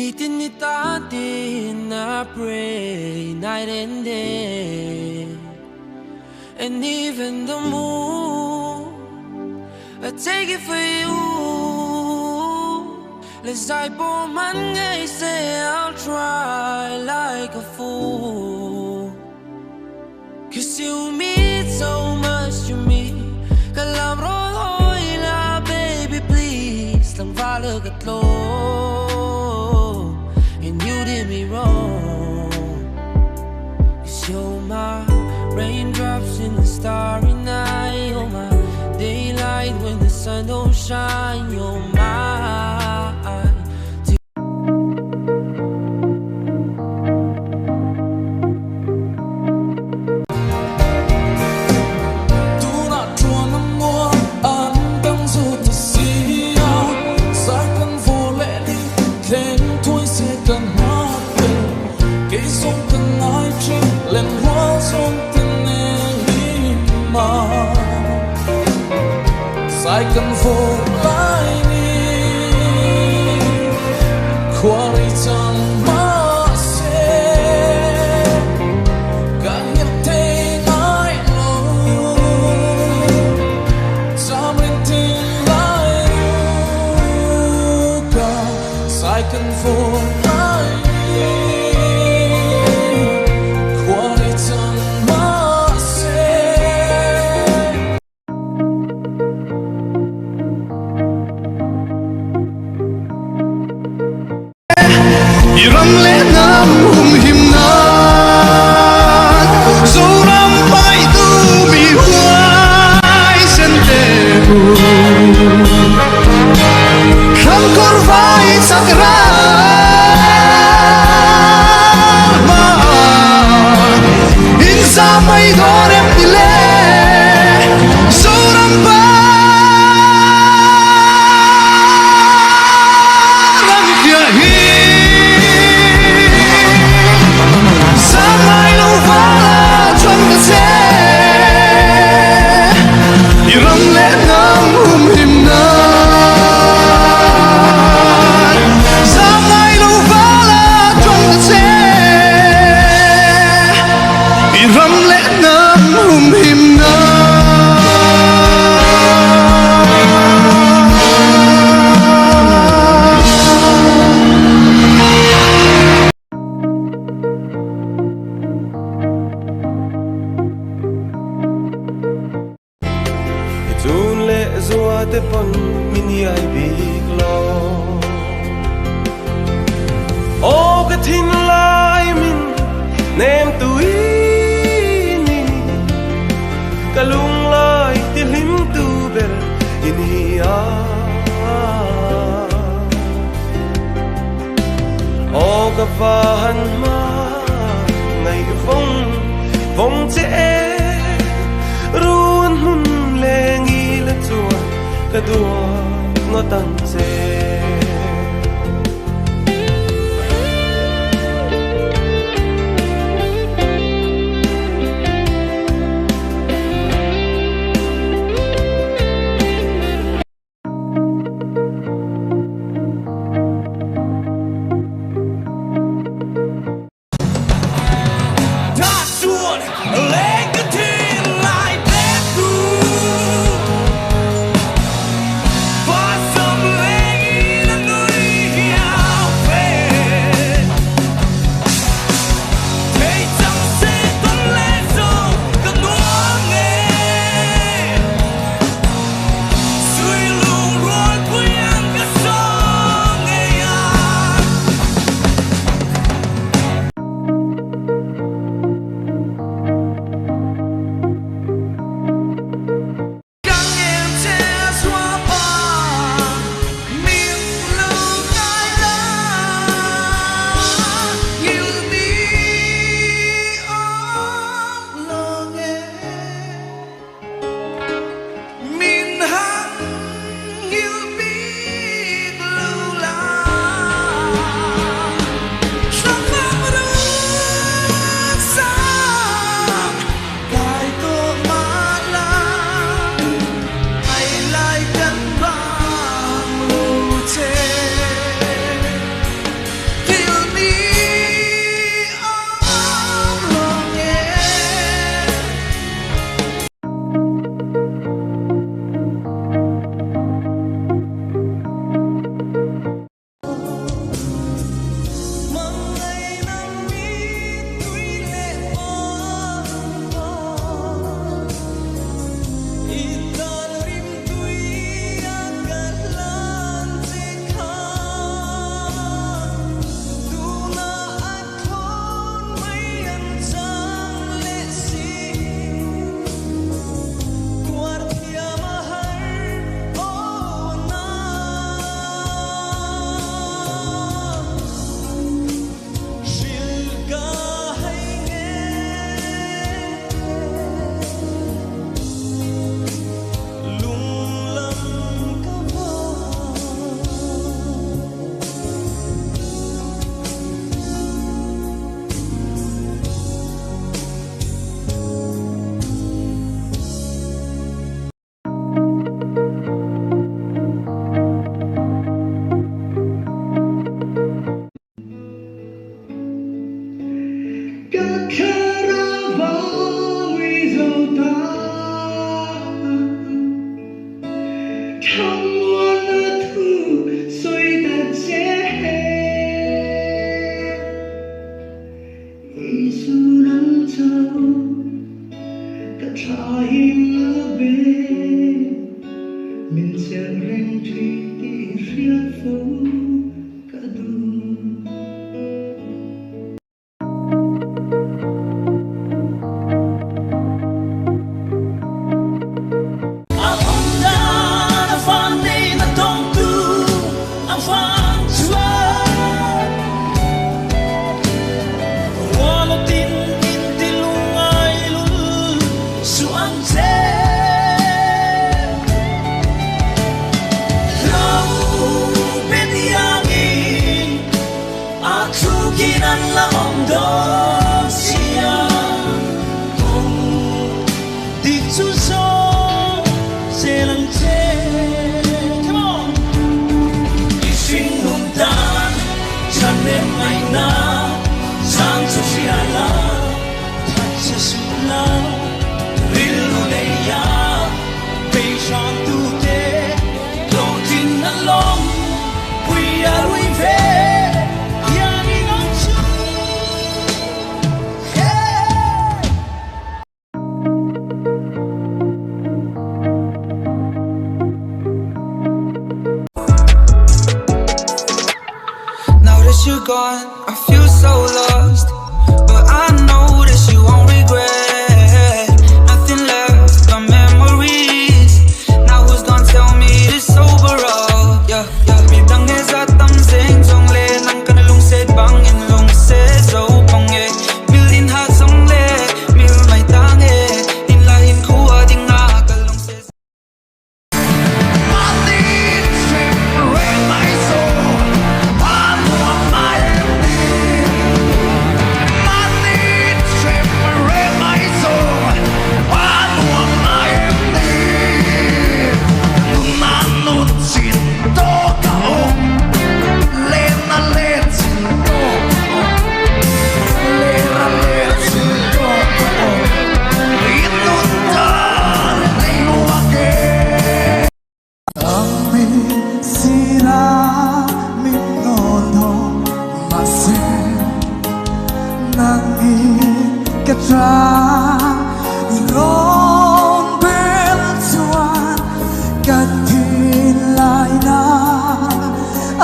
Itinitatin I pray night and day, and even the moon I take it for you. Let's die for Monday, say I'll try like a fool. Cause you mean so much to me. Kalam roll hoila, baby please. Lang vala katlo, and you did me wrong. Cause you're my raindrops in the starry night. You're my daylight when the sun don't shine. You're my I can fall like me. Quarry time mase ganyan thing I know. Something like you, cause I can fall like me. Quarry time mase. Iram le nam him na so ram pai tu mi huai sen te hu kham kor vai sakra ma insa mai dorem dile so ram pai ram kya hi. Te pon mini ai big lo o ka thin lai min nem tu ini kalung lai ti lim tu ber ini a o ka fahan ma ngai ka phong che ruan hun lengi la chua kadua ngo tan se Some lady You're gone, I feel so lost, but I know that you won't regret. Nothing left but memories. Now who's gonna tell me to sober up? Yeah, yeah. Bidang esa tam sing song le nang kana lung set bang in lung se so pong ye. Million ha song le, mil mai tang ye. Tin la hin kuwa ding na ka lung se.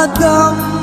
Adam